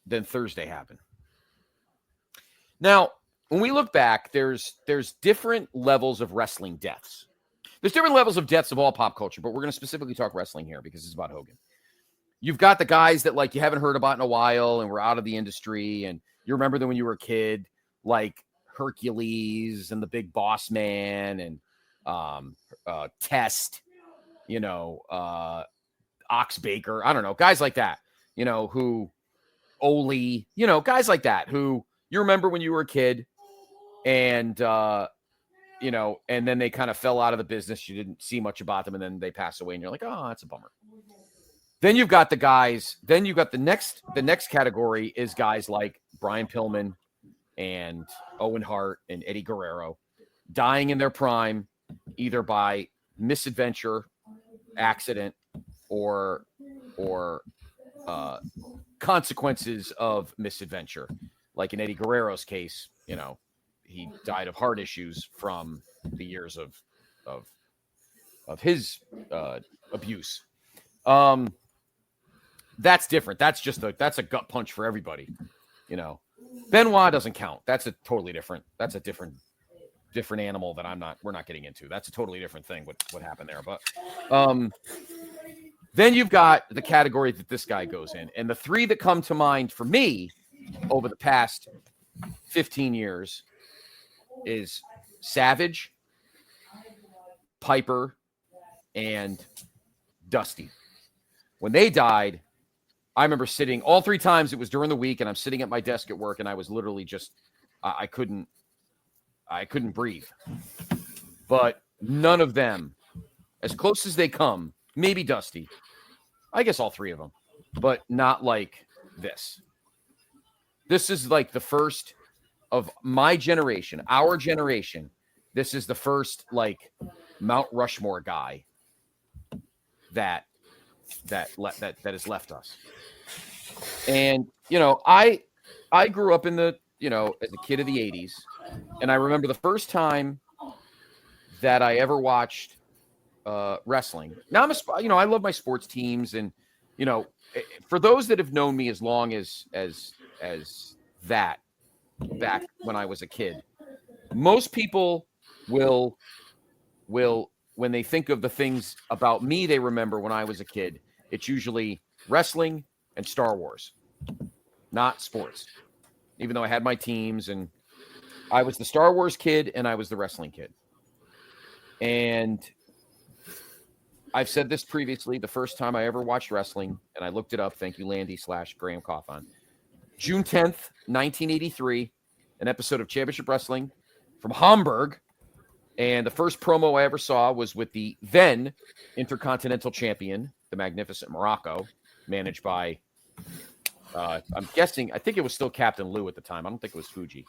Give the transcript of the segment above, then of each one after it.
then Thursday happened. Now, when we look back, there's different levels of wrestling deaths. There's different levels of deaths of all pop culture, but we're going to specifically talk wrestling here because it's about Hogan. You've got the guys that like you haven't heard about in a while and were out of the industry, and you remember them when you were a kid, like Hercules and the Big Boss Man and Test, Ox Baker. I don't know, guys like that, who Ole, guys like that who you remember when you were a kid, and and then they kind of fell out of the business. You didn't see much about them, and then they pass away, and you're like, oh, that's a bummer. Then you've got the guys. Then you've got the next category is guys like Brian Pillman and Owen Hart and Eddie Guerrero dying in their prime, either by misadventure, accident, or consequences of misadventure. Like in Eddie Guerrero's case, he died of heart issues from the years of his abuse. That's different. That's a gut punch for everybody. Benoit doesn't count. That's a totally different. That's a different animal that we're not getting into. That's a totally different thing. What happened there? But then you've got the category that this guy goes in, and the three that come to mind for me over the past 15 years is Savage, Piper, and Dusty. When they died, I remember sitting all three times. It was during the week, and I'm sitting at my desk at work, and I was literally just, I couldn't breathe. But none of them, as close as they come, maybe Dusty, I guess all three of them, but not like this. This is like the first of my generation, our generation. This is the first like Mount Rushmore guy that has left us. And I grew up in the as a kid of the 80s, and I remember the first time that I ever watched wrestling. Now I love my sports teams, and for those that have known me as long as that, back when I was a kid, most people will when they think of the things about me they remember when I was a kid, it's usually wrestling and Star Wars, not sports. Even though I had my teams, and I was the Star Wars kid and I was the wrestling kid. And I've said this previously, the first time I ever watched wrestling, and I looked it up, thank you, Landy /Graham Coffin, June 10th, 1983, an episode of Championship Wrestling from Hamburg. And the first promo I ever saw was with the then Intercontinental Champion, the Magnificent Morocco, managed by, I'm guessing, I think it was still Captain Lou at the time. I don't think it was Fuji.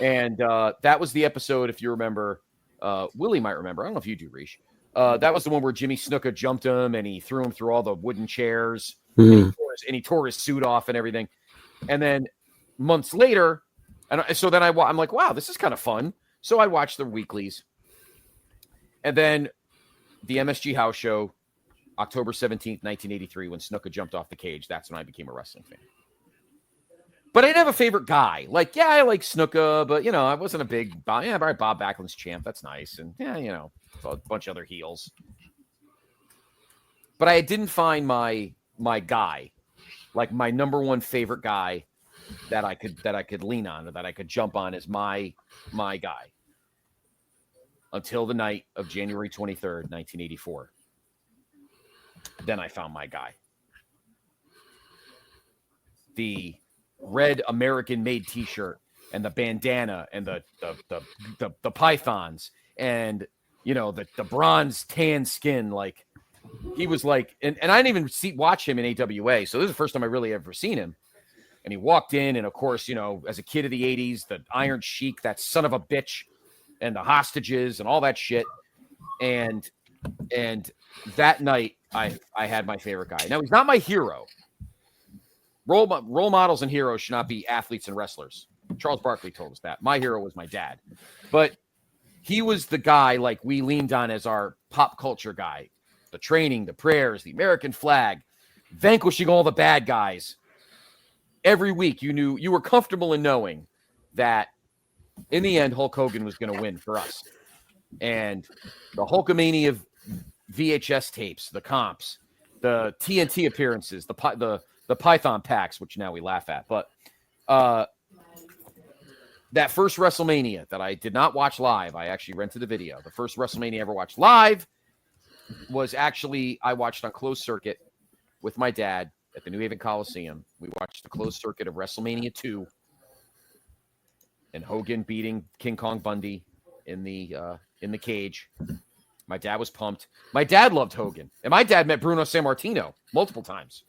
And that was the episode, if you remember, Willie might remember. I don't know if you do, Reish. That was the one where Jimmy Snuka jumped him and he threw him through all the wooden chairs. And he tore his suit off and everything. And then months later, and so then I'm like, wow, this is kind of fun. So I watched the weeklies. And then the MSG House Show, October 17th, 1983, when Snuka jumped off the cage. That's when I became a wrestling fan. But I didn't have a favorite guy. Like, yeah, I like Snuka, but, I wasn't a big, all right, Bob Backlund's champ. That's nice. And, yeah, a bunch of other heels. But I didn't find my guy, like my number one favorite guy that I could lean on, or that I could jump on as my guy. Until the night of January 23rd, 1984. Then I found my guy. The red American-made T-shirt and the bandana and the pythons and the bronze tan skin. Like he was like, and I didn't even watch him in AWA. So this is the first time I really ever seen him. And he walked in, and of course, as a kid of the 80s, the Iron Sheik, that son of a bitch, and the hostages and all that shit. And that night I had my favorite guy. Now he's not my hero. Role models and heroes should not be athletes and wrestlers. Charles Barkley told us that. My hero was my dad. But he was the guy like we leaned on as our pop culture guy. The training, the prayers, the American flag, vanquishing all the bad guys. every week you were comfortable in knowing that in the end, Hulk Hogan was going to win for us. And the Hulkamania VHS tapes, the comps, the TNT appearances, the Python packs, which now we laugh at. But that first WrestleMania that I did not watch live, I actually rented the video. The first WrestleMania I ever watched live was actually I watched on closed circuit with my dad at the New Haven Coliseum. We watched the closed circuit of WrestleMania 2 and Hogan beating King Kong Bundy in the cage. My dad was pumped. My dad loved Hogan, and my dad met Bruno Sammartino multiple times.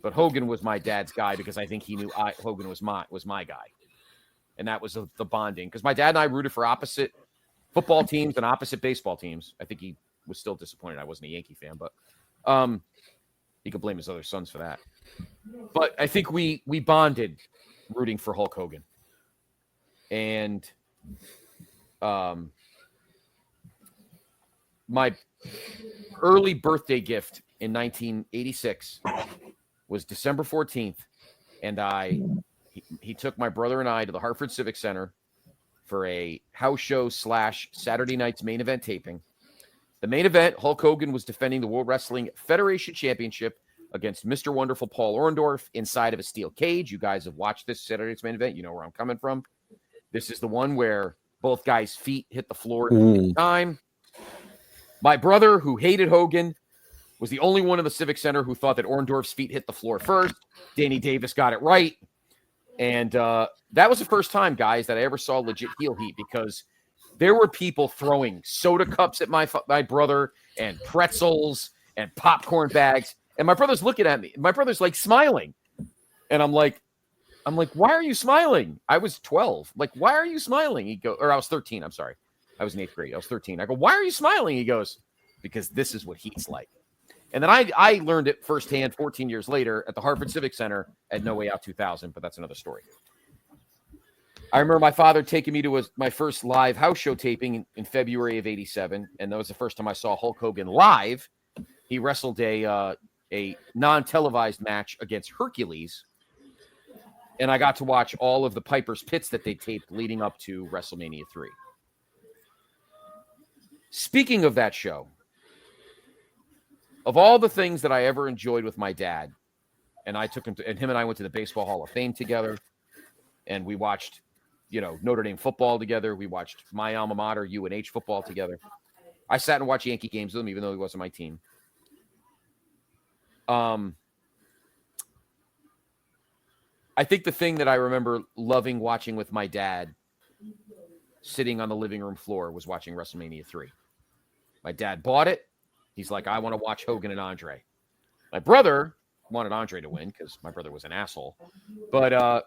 But Hogan was my dad's guy because I think he knew Hogan was my guy, and that was the bonding. Because my dad and I rooted for opposite football teams and opposite baseball teams. I think he was still disappointed I wasn't a Yankee fan, but he could blame his other sons for that. But I think we bonded rooting for Hulk Hogan. And my early birthday gift in 1986 was December 14th, and he took my brother and I to the Hartford Civic Center for a house show / Saturday night's main event taping. The main event, Hulk Hogan was defending the World Wrestling Federation Championship against Mr. Wonderful Paul Orndorff inside of a steel cage. You guys have watched this Saturday night's main event. You know where I'm coming from. This is the one where both guys' feet hit the floor at the same time. My brother, who hated Hogan, was the only one in the Civic Center who thought that Orndorff's feet hit the floor first. Danny Davis got it right. And that was the first time, guys, that I ever saw legit heel heat, because there were people throwing soda cups at my brother and pretzels and popcorn bags. And my brother's looking at me. My brother's like smiling. And I'm like, why are you smiling? I was 12. Like, why are you smiling? I was 13. I'm sorry. I was in 8th grade. I was 13. I go, why are you smiling? He goes, because this is what heat's like. And then I learned it firsthand 14 years later at the Hartford Civic Center at No Way Out 2000, but that's another story. I remember my father taking me to my first live house show taping in February of 87, and that was the first time I saw Hulk Hogan live. He wrestled a non-televised match against Hercules, and I got to watch all of the Piper's Pits that they taped leading up to WrestleMania 3. Speaking of that show, of all the things that I ever enjoyed with my dad, and I took him to, and him and I went to the Baseball Hall of Fame together, and we watched, Notre Dame football together. We watched my alma mater, UNH football together. I sat and watched Yankee games with him, even though he wasn't my team. I think the thing that I remember loving watching with my dad sitting on the living room floor was watching WrestleMania 3. My dad bought it. He's like, I want to watch Hogan and Andre. My brother wanted Andre to win because my brother was an asshole. But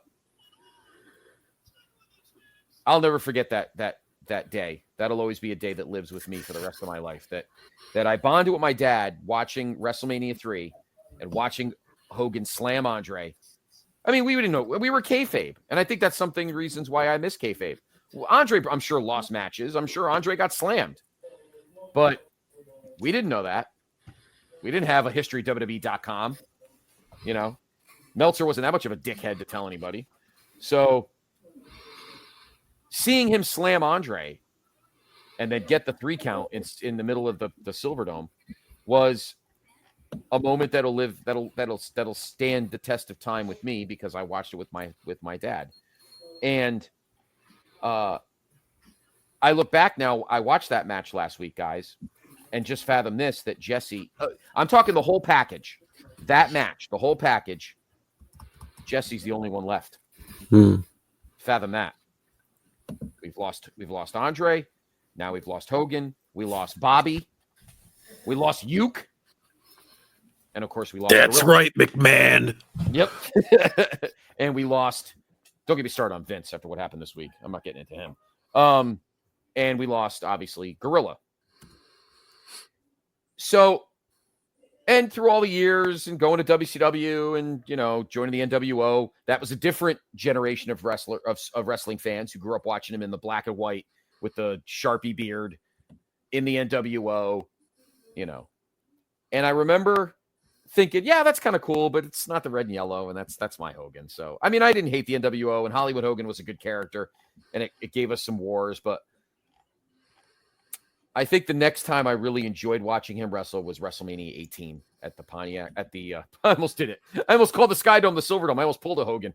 I'll never forget that day. That'll always be a day that lives with me for the rest of my life. That I bonded with my dad watching WrestleMania 3 and watching Hogan slam Andre. I mean, we didn't know. We were kayfabe. And I think that's reasons why I miss kayfabe. Well, Andre, I'm sure, lost matches. I'm sure Andre got slammed. But we didn't know that. We didn't have a history WWE.com. Meltzer wasn't that much of a dickhead to tell anybody. So seeing him slam Andre and then get the 3 count in the middle of the Silverdome was a moment that'll stand the test of time with me, because I watched it with my dad. And I look back now, I watched that match last week, guys, and just fathom this, that Jesse, I'm talking the whole package, that match, the whole package, Jesse's the only one left. Fathom that. We've lost Andre. Now we've lost Hogan. We lost Bobby. We lost Uke. And of course we lost. That's Gorilla. right, McMahon. Yep. And we lost. Don't get me started on Vince after what happened this week. I'm not getting into him. And we lost, obviously, Gorilla. So, and through all the years and going to WCW and, joining the NWO, that was a different generation of wrestling fans who grew up watching him in the black and white with the Sharpie beard in the NWO, And I remember thinking, yeah, that's kind of cool, but it's not the red and yellow, and that's my Hogan. So, I mean, I didn't hate the NWO, and Hollywood Hogan was a good character, and it gave us some wars, but I think the next time I really enjoyed watching him wrestle was WrestleMania 18 at the Pontiac, I almost did it. I almost called the Sky Dome the Silver Dome. I almost pulled a Hogan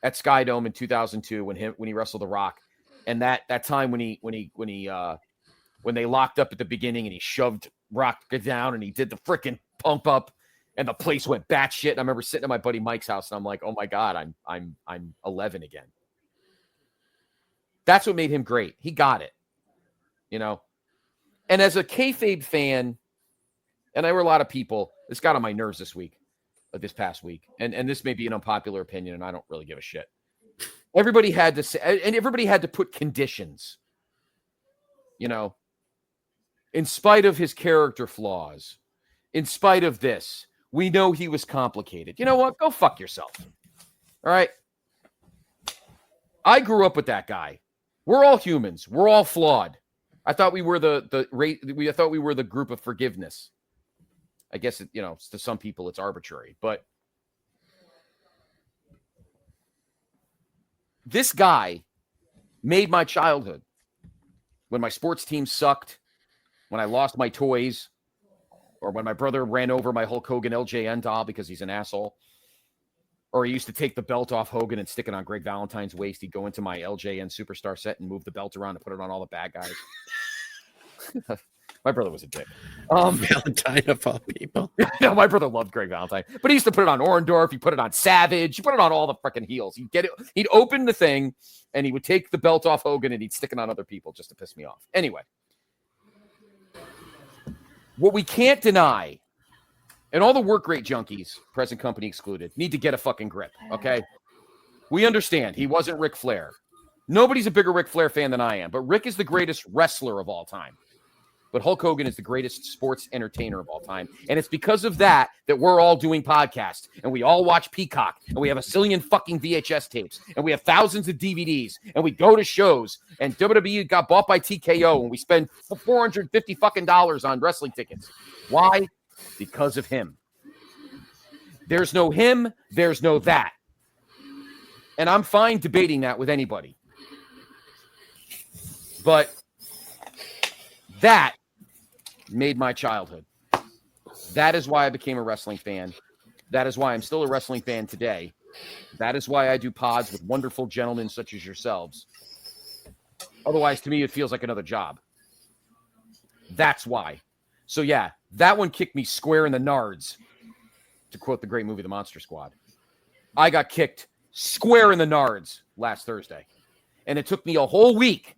at Sky Dome in 2002 when he wrestled The Rock. And that time when they locked up at the beginning and he shoved Rock down and he did the freaking pump up and the place went batshit. And I remember sitting at my buddy Mike's house and I'm like, oh my God, I'm 11 again. That's what made him great. He got it. And as a kayfabe fan, and there were a lot of people, this got on my nerves this past week, and this may be an unpopular opinion, and I don't really give a shit. Everybody had to say, and everybody had to put conditions, in spite of his character flaws, in spite of this, we know he was complicated. You know what? Go fuck yourself. All right. I grew up with that guy. We're all humans. We're all flawed. I thought we were I thought we were the group of forgiveness. I guess, to some people it's arbitrary, but this guy made my childhood. When my sports team sucked, when I lost my toys, or when my brother ran over my Hulk Hogan LJN doll because he's an asshole, or he used to take the belt off Hogan and stick it on Greg Valentine's waist. He'd go into my LJN Superstar set and move the belt around and put it on all the bad guys. My brother was a dick. Valentine of all people. No, my brother loved Greg Valentine, but he used to put it on Orndorff. He put it on Savage. He put it on all the freaking heels. He'd open the thing and he would take the belt off Hogan and he'd stick it on other people just to piss me off. Anyway, what we can't deny, and all the work rate junkies, present company excluded, need to get a fucking grip, okay? We understand he wasn't Ric Flair. Nobody's a bigger Ric Flair fan than I am, but Rick is the greatest wrestler of all time. But Hulk Hogan is the greatest sports entertainer of all time. And it's because of that we're all doing podcasts. And we all watch Peacock. And we have a zillion fucking VHS tapes. And we have thousands of DVDs. And we go to shows. And WWE got bought by TKO. And we spend $450 fucking dollars on wrestling tickets. Why? Because of him. There's no him. There's no that. And I'm fine debating that with anybody. But that made my childhood. That is why I became a wrestling fan. That is why I'm still a wrestling fan today. That is why I do pods with wonderful gentlemen such as yourselves. Otherwise, to me, it feels like another job. That's why. So yeah, that one kicked me square in the nards, to quote the great movie, The Monster Squad. I got kicked square in the nards last Thursday. And it took me a whole week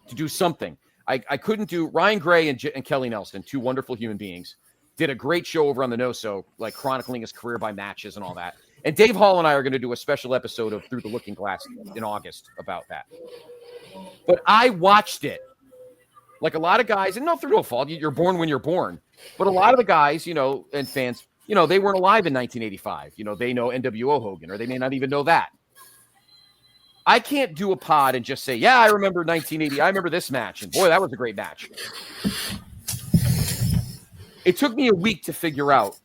to do something. I couldn't do. Ryan Gray and Kelly Nelson, two wonderful human beings, did a great show over on the No-So, like chronicling his career by matches and all that. And Dave Hall and I are going to do a special episode of Through the Looking Glass in August about that. But I watched it. Like a lot of guys, and no, through no fault, you're born when you're born. But a lot of the guys, and fans, they weren't alive in 1985. They know NWO Hogan, or they may not even know that. I can't do a pod and just say, yeah, I remember 1980. I remember this match. And boy, that was a great match. It took me a week to figure out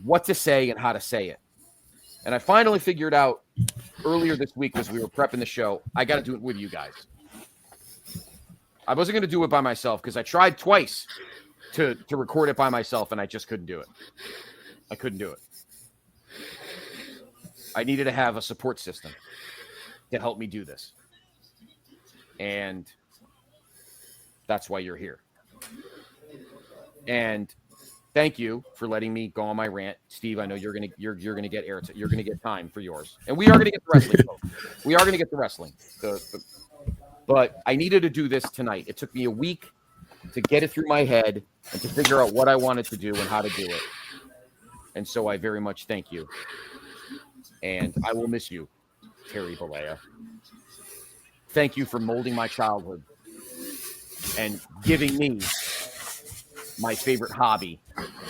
what to say and how to say it. And I finally figured out earlier this week as we were prepping the show, I got to do it with you guys. I wasn't going to do it by myself because I tried twice to record it by myself and I just couldn't do it. I couldn't do it. I needed to have a support system to help me do this. And that's why you're here. And thank you for letting me go on my rant. Steve, I know you're gonna get air. You're gonna get time for yours. And we are gonna get the wrestling. We are gonna get the wrestling. But I needed to do this tonight. It took me a week to get it through my head and to figure out what I wanted to do and how to do it. And so I very much thank you. And I will miss you, Terry Bollea. Thank you for molding my childhood and giving me my favorite hobby